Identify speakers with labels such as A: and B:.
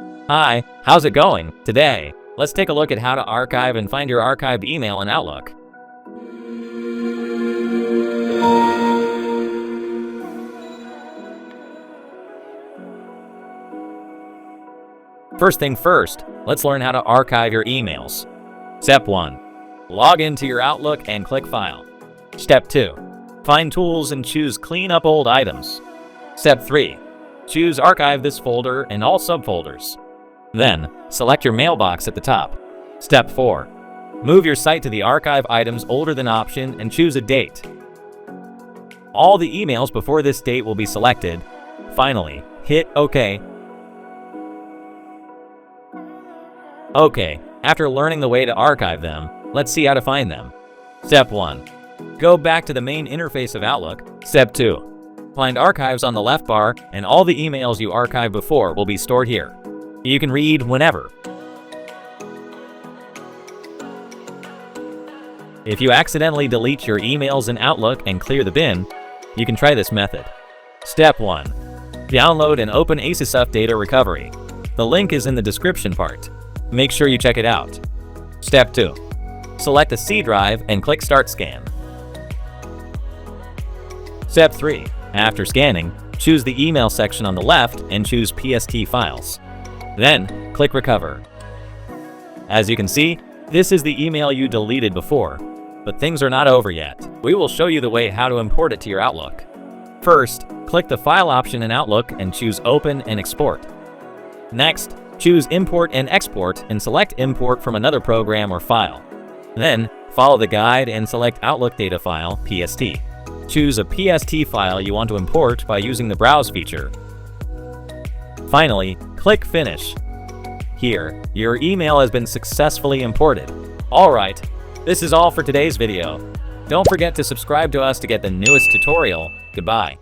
A: Hi, how's it going? Today, let's take a look at how to archive and find your archived email in Outlook. First thing first, let's learn how to archive your emails. Step 1. Log into your Outlook and click File. Step 2. Find Tools and choose Clean Up Old Items. Step 3. Choose Archive this folder and all subfolders. Then, select your mailbox at the top. Step 4. Move your site to the Archive Items Older Than option and choose a date. All the emails before this date will be selected. Finally, hit OK. OK, after learning the way to archive them, let's see how to find them. Step 1. Go back to the main interface of Outlook. Step 2. Find Archives on the left bar, and all the emails you archived before will be stored here. You can read whenever. If you accidentally delete your emails in Outlook and clear the bin, you can try this method. Step 1. Download and open ASUS Data Recovery. The link is in the description part. Make sure you check it out. Step 2. Select a C drive and click Start Scan. Step 3. After scanning, choose the email section on the left and choose PST files. Then, click Recover. As you can see, this is the email you deleted before, but things are not over yet. We will show you the way how to import it to your Outlook. First, click the File option in Outlook and choose Open and Export. Next, choose Import and Export and select Import from another program or file. Then, follow the guide and select Outlook Data File, PST. Choose a PST file you want to import by using the Browse feature. Finally, click Finish. Here, your email has been successfully imported. Alright, this is all for today's video. Don't forget to subscribe to us to get the newest tutorial. Goodbye.